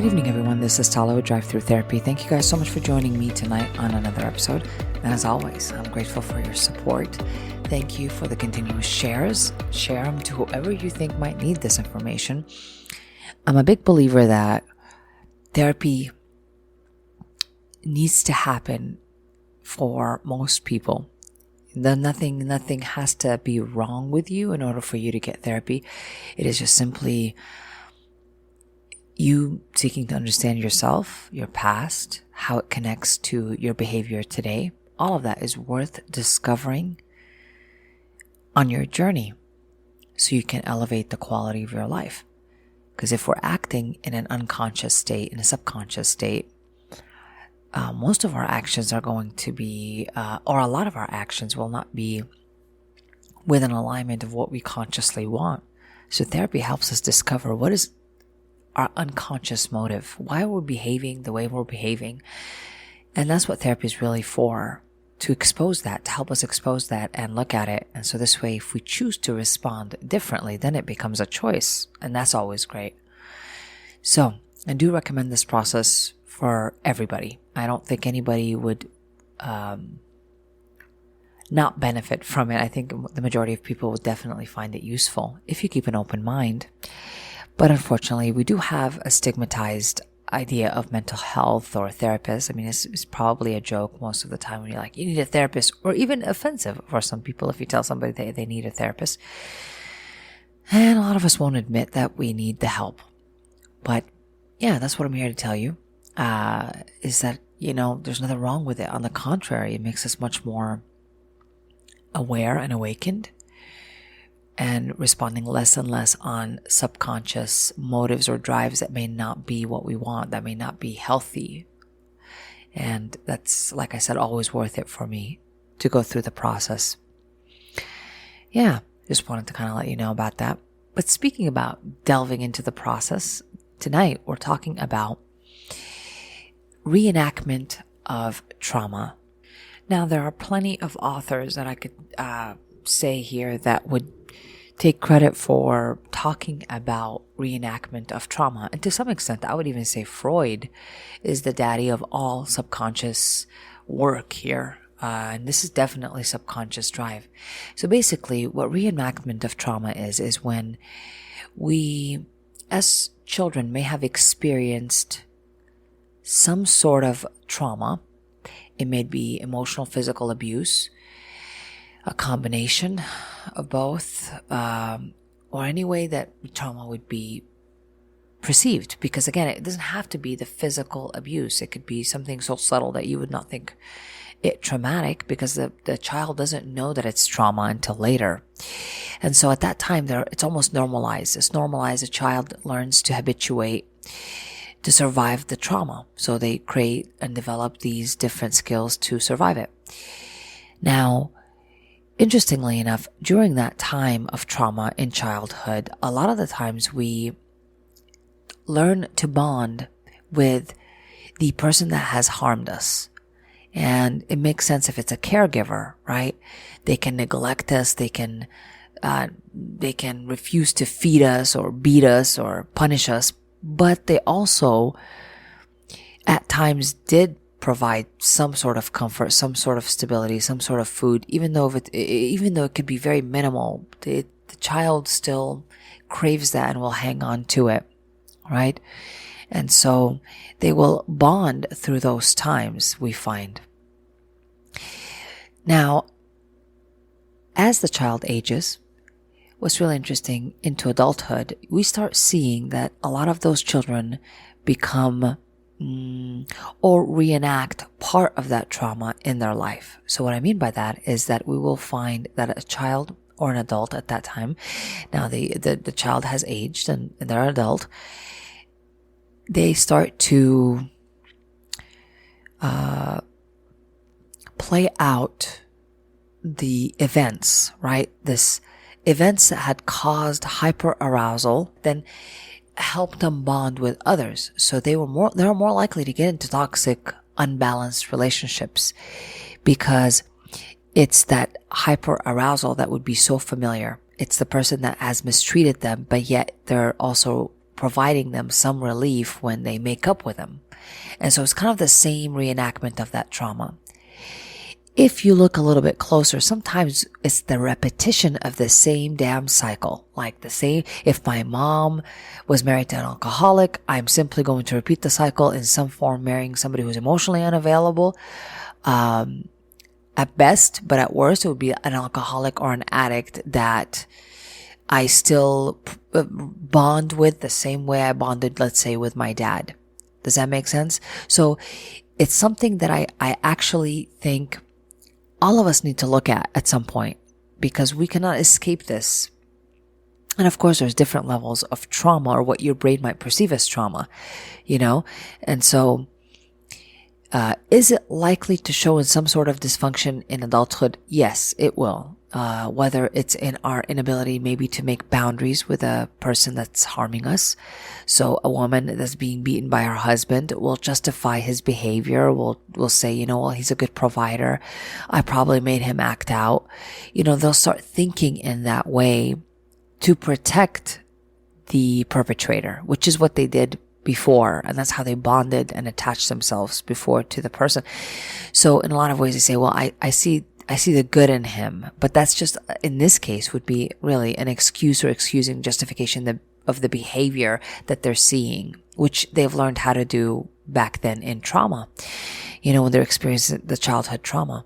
Good evening, everyone. This is Tala with Drive-thru Therapy. Thank you guys so much for joining me tonight on another episode. And as always, I'm grateful for your support. Thank you for the continuous shares. Share them to whoever you think might need this information. I'm a big believer that therapy needs to happen for most people. Nothing has to be wrong with you in order for you to get therapy. It is just simply you seeking to understand yourself, your past, how it connects to your behavior today. All of that is worth discovering on your journey so you can elevate the quality of your life. Because if we're acting in an unconscious state, in a subconscious state, most of our actions are going to be, or a lot of our actions will not be with an alignment of what we consciously want. So therapy helps us discover what is our unconscious motive, why we're behaving the way we're behaving. And that's what therapy is really for, to expose that, to help us expose that and look at it. And so this way, if we choose to respond differently, then it becomes a choice. And that's always great. So I do recommend this process for everybody. I don't think anybody would not benefit from it. I think the majority of people would definitely find it useful if you keep an open mind. But unfortunately, we do have a stigmatized idea of mental health or a therapist. I mean, it's probably a joke most of the time when you're like, you need a therapist, or even offensive for some people if you tell somebody they need a therapist. And a lot of us won't admit that we need the help. But yeah, that's what I'm here to tell you, is that, there's nothing wrong with it. On the contrary, it makes us much more aware and awakened, and responding less and less on subconscious motives or drives that may not be what we want, that may not be healthy. And that's, like I said, always worth it for me to go through the process. Yeah, just wanted to kind of let you know about that. But speaking about delving into the process, tonight we're talking about reenactment of trauma. Now, there are plenty of authors that I could say here that would take credit for talking about reenactment of trauma. And to some extent, I would even say Freud is the daddy of all subconscious work here. And this is definitely subconscious drive. So basically, what reenactment of trauma is when we, as children, may have experienced some sort of trauma. It may be emotional, physical abuse, a combination of both, or any way that trauma would be perceived. Because again, it doesn't have to be the physical abuse. It could be something so subtle that you would not think it traumatic, because the child doesn't know that it's trauma until later. And so at that time, it's almost normalized. It's normalized. A child learns to habituate to survive the trauma. So they create and develop these different skills to survive it. Now, interestingly enough, during that time of trauma in childhood, a lot of the times we learn to bond with the person that has harmed us. And it makes sense if it's a caregiver, right? They can neglect us, they can refuse to feed us or beat us or punish us, but they also at times did provide some sort of comfort, some sort of stability, some sort of food, even though it could be very minimal. The child still craves that and will hang on to it, right? And so they will bond through those times, we find. Now, as the child ages, what's really interesting, into adulthood, we start seeing that a lot of those children become or reenact part of that trauma in their life. So what I mean by that is that we will find that a child or an adult at that time, now the child has aged and they're an adult, they start to play out the events, right? This events that had caused hyperarousal, then help them bond with others. So they're more likely to get into toxic, unbalanced relationships, because it's that hyperarousal that would be so familiar. It's the person that has mistreated them, but yet they're also providing them some relief when they make up with them. And so it's kind of the same reenactment of that trauma. If you look a little bit closer, sometimes it's the repetition of the same damn cycle. Like the same, if my mom was married to an alcoholic, I'm simply going to repeat the cycle in some form, marrying somebody who's emotionally unavailable. At best, but at worst, it would be an alcoholic or an addict that I still bond with the same way I bonded, let's say, with my dad. Does that make sense? So it's something that I actually think all of us need to look at some point, because we cannot escape this. And of course, there's different levels of trauma, or what your brain might perceive as trauma, And so, is it likely to show in some sort of dysfunction in adulthood? Yes, it will. Whether it's in our inability maybe to make boundaries with a person that's harming us. So a woman that's being beaten by her husband will justify his behavior, will say, well, he's a good provider. I probably made him act out. They'll start thinking in that way to protect the perpetrator, which is what they did before. And that's how they bonded and attached themselves before to the person. So in a lot of ways they say, well, I see the good in him, but that's just, in this case, would be really an excuse or excusing justification of the behavior that they're seeing, which they've learned how to do back then in trauma, when they're experiencing the childhood trauma.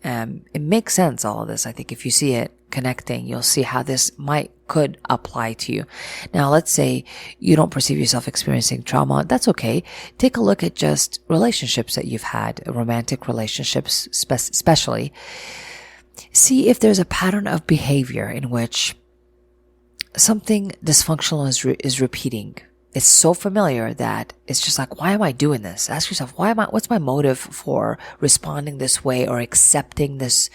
It makes sense, all of this. I think if you see it connecting, you'll see how this could apply to you. Now, let's say you don't perceive yourself experiencing trauma. That's okay. Take a look at just relationships that you've had, romantic relationships, especially. See if there's a pattern of behavior in which something dysfunctional is repeating. It's so familiar that it's just like, why am I doing this? Ask yourself, what's my motive for responding this way or accepting this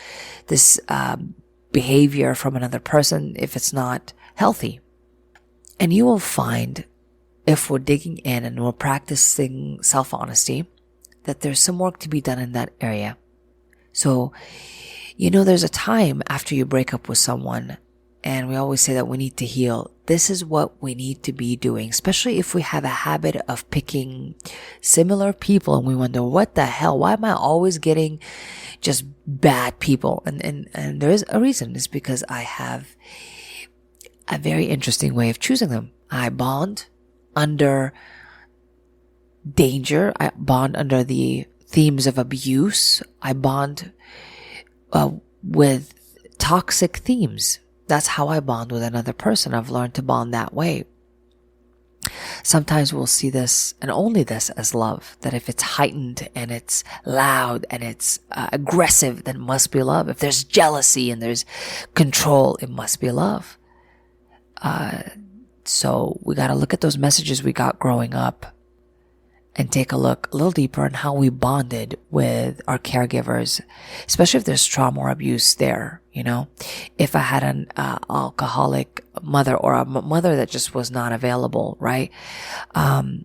behavior from another person if it's not healthy? And you will find, if we're digging in and we're practicing self-honesty, that there's some work to be done in that area. So, there's a time after you break up with someone, and we always say that we need to heal. This is what we need to be doing, especially if we have a habit of picking similar people and we wonder, what the hell? Why am I always getting just bad people? And there is a reason. It's because I have a very interesting way of choosing them. I bond under danger. I bond under the themes of abuse. I bond with toxic themes. That's how I bond with another person. I've learned to bond that way. Sometimes we'll see this, and only this, as love. That if it's heightened and it's loud and it's aggressive, then it must be love. If there's jealousy and there's control, it must be love. So we got to look at those messages we got growing up and take a look a little deeper on how we bonded with our caregivers, especially if there's trauma or abuse there. If I had an alcoholic mother, or a mother that just was not available, right? And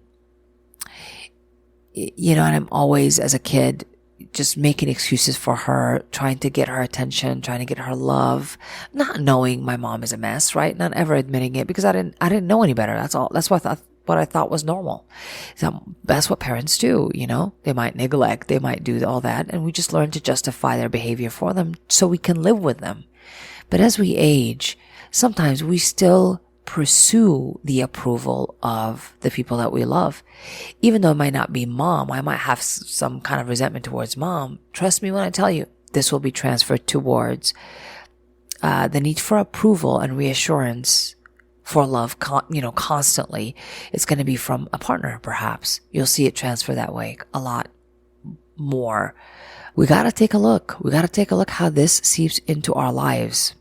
I'm always, as a kid, just making excuses for her, trying to get her attention, trying to get her love, not knowing my mom is a mess, right? Not ever admitting it, because I didn't know any better. That's all. That's what I thought was normal. So that's what parents do, They might neglect, they might do all that, and we just learn to justify their behavior for them so we can live with them. But as we age, sometimes we still pursue the approval of the people that we love. Even though it might not be mom, I might have some kind of resentment towards mom. Trust me when I tell you, this will be transferred towards the need for approval and reassurance for love, constantly. It's going to be from a partner, perhaps. You'll see it transfer that way a lot more. We got to take a look. We got to take a look how this seeps into our lives.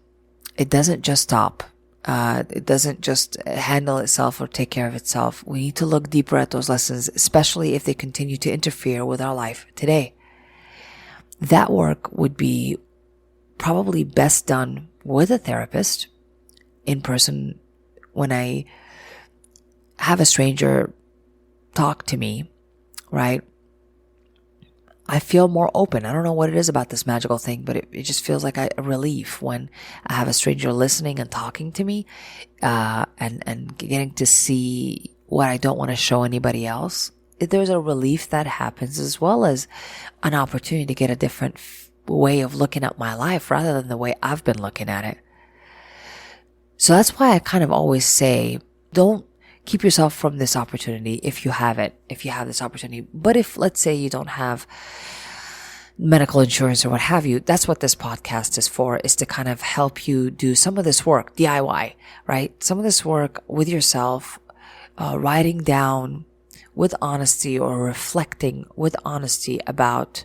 It doesn't just stop. It doesn't just handle itself or take care of itself. We need to look deeper at those lessons, especially if they continue to interfere with our life today. That work would be probably best done with a therapist in person. When I have a stranger talk to me, right? I feel more open. I don't know what it is about this magical thing, but it just feels like a relief when I have a stranger listening and talking to me, and getting to see what I don't want to show anybody else. There's a relief that happens, as well as an opportunity to get a different way of looking at my life rather than the way I've been looking at it. So that's why I kind of always say, don't keep yourself from this opportunity if you have this opportunity. But if, let's say, you don't have medical insurance or what have you, that's what this podcast is for, is to kind of help you do some of this work, DIY, right? Some of this work with yourself, writing down with honesty or reflecting with honesty about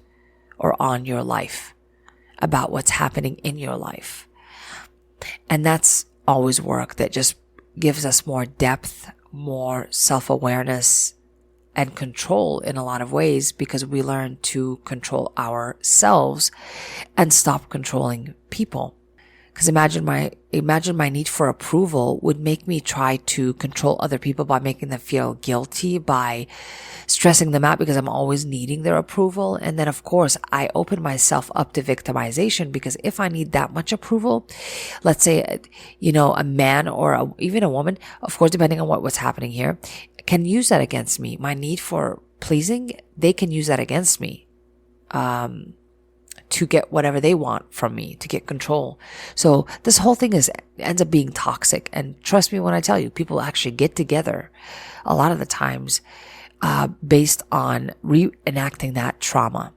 or on your life, about what's happening in your life. And that's always work that just gives us more depth, more self-awareness, and control in a lot of ways, because we learn to control ourselves and stop controlling people. Because imagine my need for approval would make me try to control other people by making them feel guilty, by stressing them out because I'm always needing their approval. And then, of course, I open myself up to victimization, because if I need that much approval, let's say, a man or even a woman, of course, depending on what's happening here, can use that against me. My need for pleasing, they can use that against me. To get whatever they want from me, to get control. So this whole thing ends up being toxic. And trust me when I tell you, people actually get together a lot of the times based on reenacting that trauma.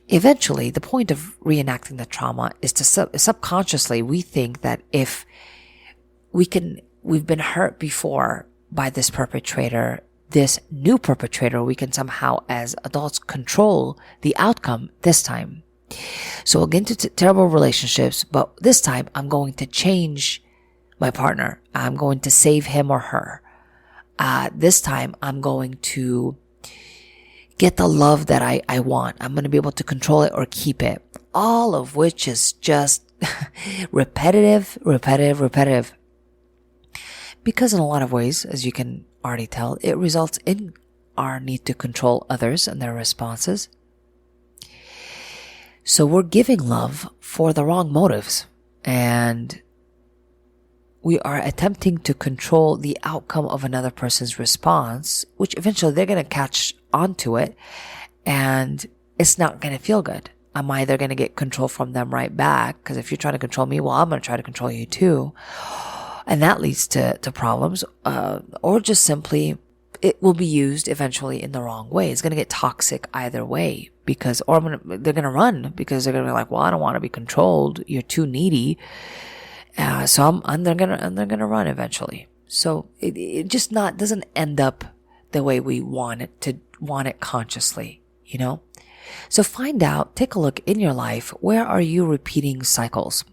Eventually, the point of reenacting the trauma is to subconsciously, we think that if we've been hurt before by this perpetrator, this new perpetrator, we can somehow, as adults, control the outcome this time. So we'll get into terrible relationships, but this time I'm going to change my partner. I'm going to save him or her. This time I'm going to get the love that I want. I'm going to be able to control it or keep it. All of which is just repetitive. Because in a lot of ways, as you can already tell, it results in our need to control others and their responses. So we're giving love for the wrong motives, and we are attempting to control the outcome of another person's response, which eventually they're going to catch onto it, and it's not going to feel good. I'm either going to get control from them right back, because if you're trying to control me, well, I'm going to try to control you too. And that leads to problems, or just simply it will be used eventually in the wrong way. It's going to get toxic either way, because, they're going to run, because they're going to be like, well, I don't want to be controlled. You're too needy. So they're going to run eventually. So it just doesn't end up the way we want it consciously, So take a look in your life. Where are you repeating cycles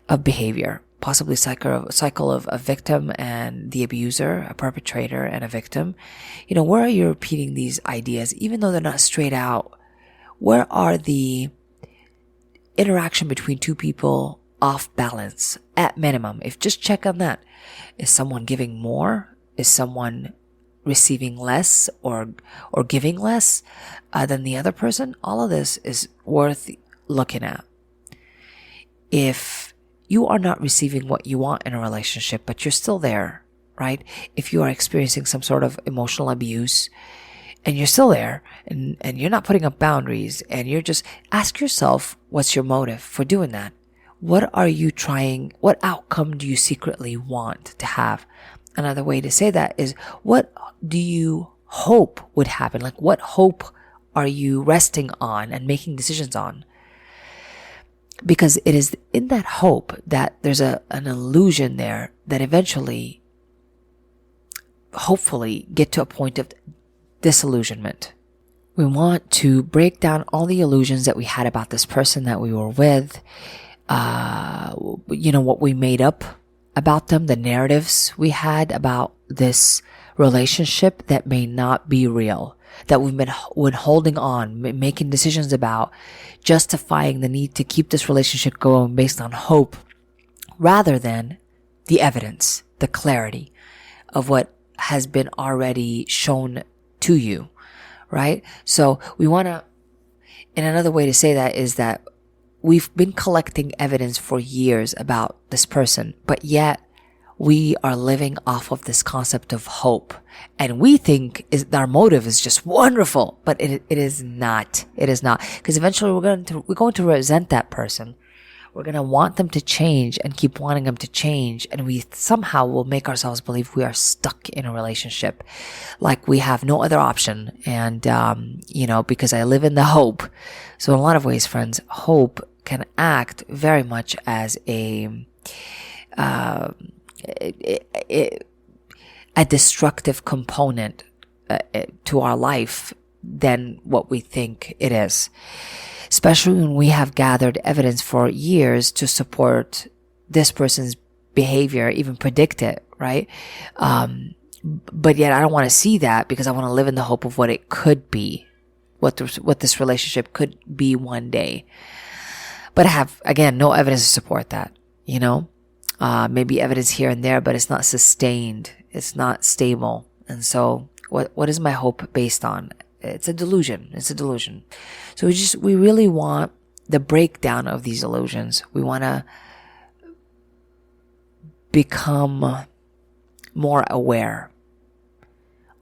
of behavior? Possibly cycle of a victim and the abuser, a perpetrator and a victim. Where are you repeating these ideas, even though they're not straight out? Where are the interaction between two people off balance at minimum? If just check on that. Is someone giving more? Is someone receiving less or giving less than the other person? All of this is worth looking at. If you are not receiving what you want in a relationship, but you're still there, right? If you are experiencing some sort of emotional abuse and you're still there and you're not putting up boundaries, and you're just, ask yourself, what's your motive for doing that? What outcome do you secretly want to have? Another way to say that is, what do you hope would happen? Like, what hope are you resting on and making decisions on? Because it is in that hope that there's an illusion there that eventually, hopefully, get to a point of disillusionment. We want to break down all the illusions that we had about this person that we were with, what we made up about them, the narratives we had about this relationship that may not be real, that we've been holding on, making decisions about, justifying the need to keep this relationship going based on hope, rather than the evidence, the clarity of what has been already shown to you, right? So we want to, and another way to say that is that we've been collecting evidence for years about this person, but yet we are living off of this concept of hope. And we think our motive is just wonderful, but it is not. It is not. Because eventually we're going to resent that person. We're going to want them to change and keep wanting them to change. And we somehow will make ourselves believe we are stuck in a relationship. Like we have no other option. And, because I live in the hope. So in a lot of ways, friends, hope can act very much as a destructive component to our life than what we think it is. Especially when we have gathered evidence for years to support this person's behavior, even predict it, right? But yet I don't want to see that because I want to live in the hope of what it could be, what this relationship could be one day. But I have, again, no evidence to support that, maybe evidence here and there, but it's not sustained. It's not stable. And so what is my hope based on? It's a delusion. It's a delusion. So we really want the breakdown of these illusions. We want to become more aware.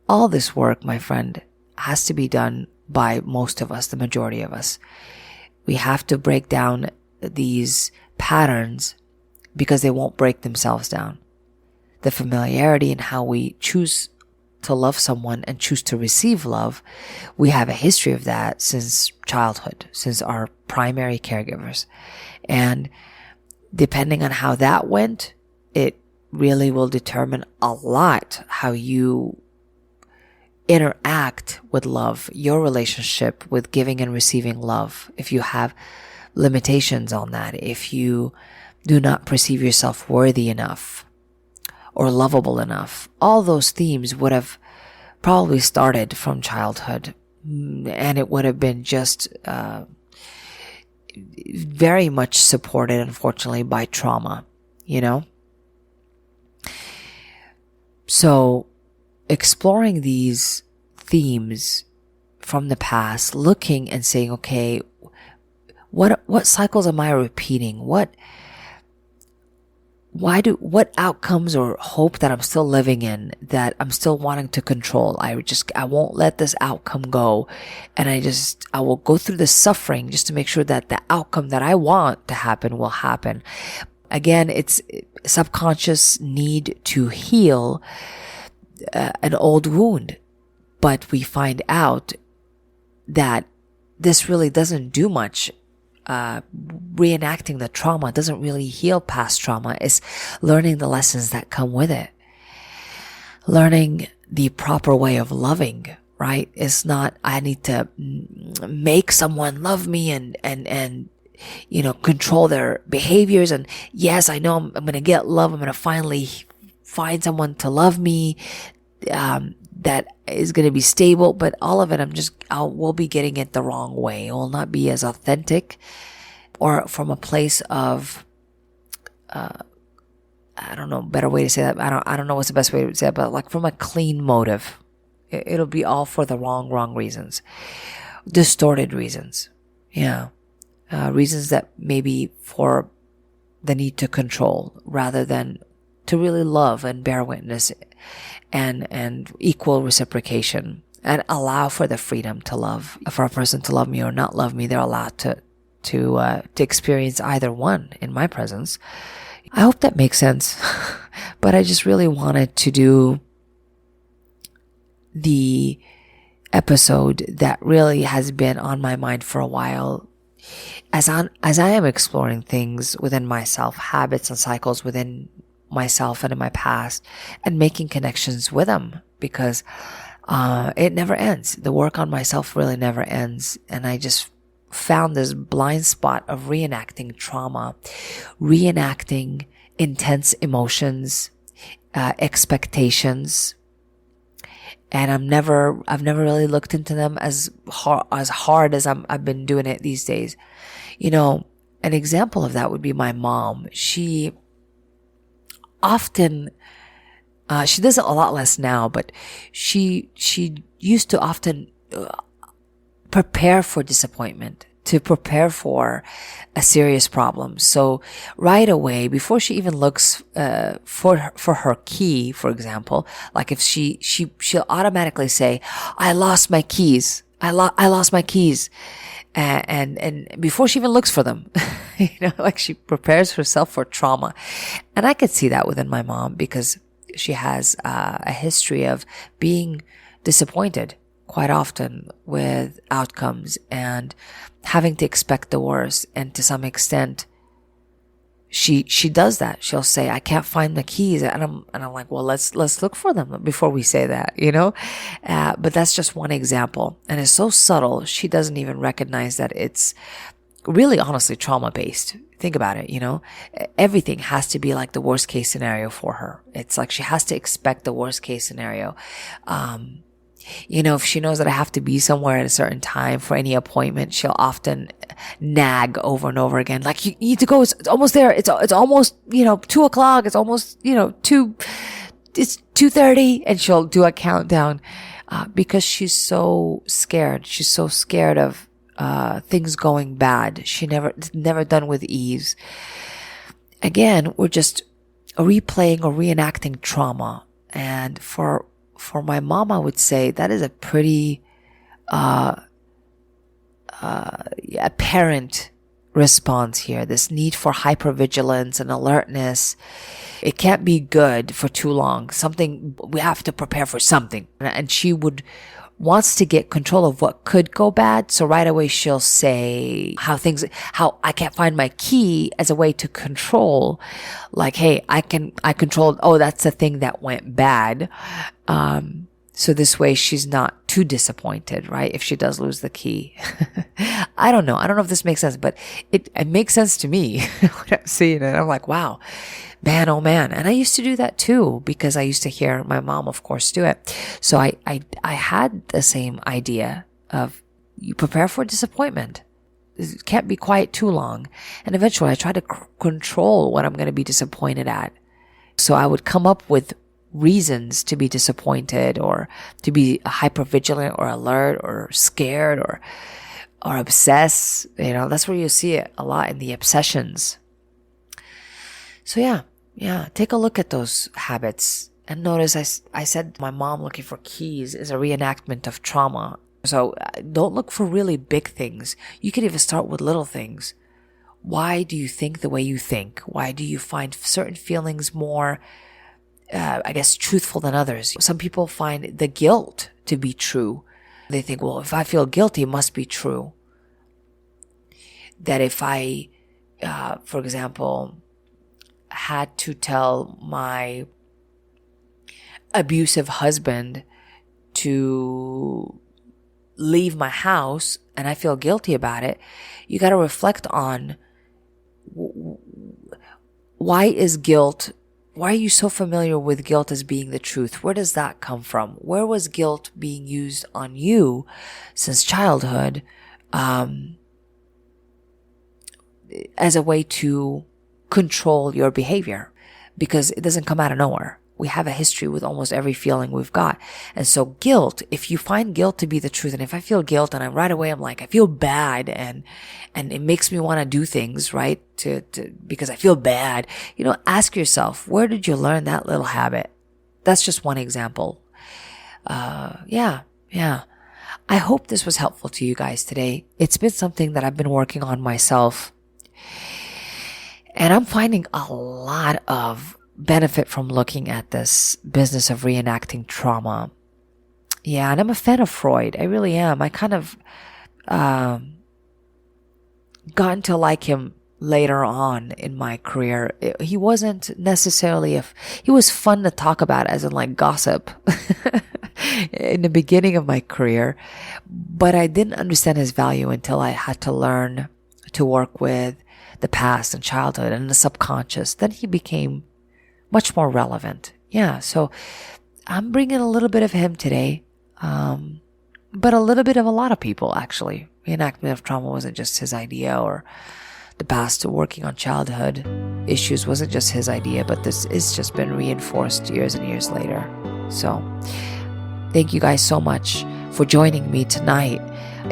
All this work, my friend, has to be done by most of us, the majority of us. We have to break down these patterns because they won't break themselves down. The familiarity in how we choose to love someone and choose to receive love, we have a history of that since childhood, since our primary caregivers. And depending on how that went, it really will determine a lot how you interact with love, your relationship with giving and receiving love. If you have limitations on that, if you do not perceive yourself worthy enough or lovable enough, all those themes would have probably started from childhood, and it would have been just very much supported, unfortunately, by trauma, So exploring these themes from the past, looking and saying, okay, what cycles am I repeating? What outcomes or hope that I'm still living in, that I'm still wanting to control? I won't let this outcome go. And I will go through the suffering just to make sure that the outcome that I want to happen will happen. Again, it's subconscious need to heal an old wound. But we find out that this really doesn't do much. Reenacting the trauma doesn't really heal past trauma. It's learning the lessons that come with it. Learning the proper way of loving, right? It's not, I need to make someone love me and control their behaviors. And yes, I know I'm going to get love. I'm going to finally find someone to love me, that is going to be stable, but all of it, we'll be getting it the wrong way. It will not be as authentic, or from a place of, I don't know, better way to say that. I don't know what's the best way to say it, but like from a clean motive. It'll be all for the wrong reasons. Distorted reasons. Yeah. Reasons that maybe for the need to control rather than to really love and bear witness and equal reciprocation, and allow for the freedom to love. For a person to love me or not love me, they're allowed to experience either one in my presence. I hope that makes sense. But I just really wanted to do the episode that really has been on my mind for a while. As I am exploring things within myself, habits and cycles within myself and in my past, and making connections with them, because it never ends. The work on myself really never ends. And I just found this blind spot of reenacting trauma, reenacting intense emotions, expectations. And I've never really looked into them as hard as I've been doing it these days. An example of that would be my mom. She often, she does it a lot less now, but she used to often prepare for disappointment, to prepare for a serious problem. So right away, before she even looks for her key, for example, like if she'll automatically say, "I lost my keys. I lost my keys," and before she even looks for them, like she prepares herself for trauma. And I could see that within my mom because she has a history of being disappointed quite often with outcomes and having to expect the worst. And to some extent, she does that. She'll say, "I can't find the keys," and I'm like, "Well, let's look for them before we say that," But that's just one example, and it's so subtle. She doesn't even recognize that it's really, honestly, trauma based. Think about it. Everything has to be like the worst case scenario for her. It's like she has to expect the worst case scenario. If she knows that I have to be somewhere at a certain time for any appointment, she'll often nag over and over again. Like, "You need to go. It's almost there. It's almost, 2:00. It's almost, 2:30. And she'll do a countdown, because she's so scared. She's so scared of, things going bad. It's never done with ease. Again, we're just replaying or reenacting trauma. And for my mom, I would say that is a pretty apparent response here. This need for hypervigilance and alertness. It can't be good for too long. We have to prepare for something. And she wants to get control of what could go bad. So right away she'll say how I can't find my key as a way to control, like, "Hey, I controlled, oh, that's the thing that went bad." So this way she's not too disappointed, right? If she does lose the key. I don't know if this makes sense, but it makes sense to me when I'm seeing it. I'm like, wow, man, oh man. And I used to do that too, because I used to hear my mom, of course, do it. So I had the same idea of, you prepare for disappointment. It can't be quiet too long. And eventually I try to control what I'm going to be disappointed at. So I would come up with reasons to be disappointed, or to be hypervigilant or alert or scared or obsess. That's where you see it a lot in the obsessions. So yeah, take a look at those habits and notice I said my mom looking for keys is a reenactment of trauma. So don't look for really big things. You could even start with little things. Why do you think the way you think? Why do you find certain feelings more truthful than others? Some people find the guilt to be true. They think, well, if I feel guilty, it must be true. That if I, for example, had to tell my abusive husband to leave my house and I feel guilty about it, you got to reflect on why are you so familiar with guilt as being the truth? Where does that come from? Where was guilt being used on you since childhood as a way to control your behavior? Because it doesn't come out of nowhere. We have a history with almost every feeling we've got. And so guilt, if you find guilt to be the truth, and if I feel guilt and right away I'm like, I feel bad and it makes me want to do things, right? Because I feel bad, ask yourself, where did you learn that little habit? That's just one example. Yeah. I hope this was helpful to you guys today. It's been something that I've been working on myself. And I'm finding a lot of benefit from looking at this business of reenacting trauma. Yeah, and I'm a fan of Freud. I really am. I kind of gotten to like him later on in my career. He wasn't necessarily he was fun to talk about, as in like gossip in the beginning of my career, but I didn't understand his value until I had to learn to work with the past and childhood and the subconscious. Then he became much more relevant. Yeah, so I'm bringing a little bit of him today, but a little bit of a lot of people, actually. Reenactment of trauma wasn't just his idea, or the past working on childhood issues wasn't just his idea, but this has just been reinforced years and years later. So thank you guys so much for joining me tonight.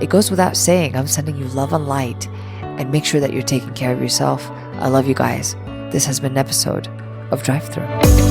It goes without saying, I'm sending you love and light, and make sure that you're taking care of yourself. I love you guys. This has been an episode of Drive-thru.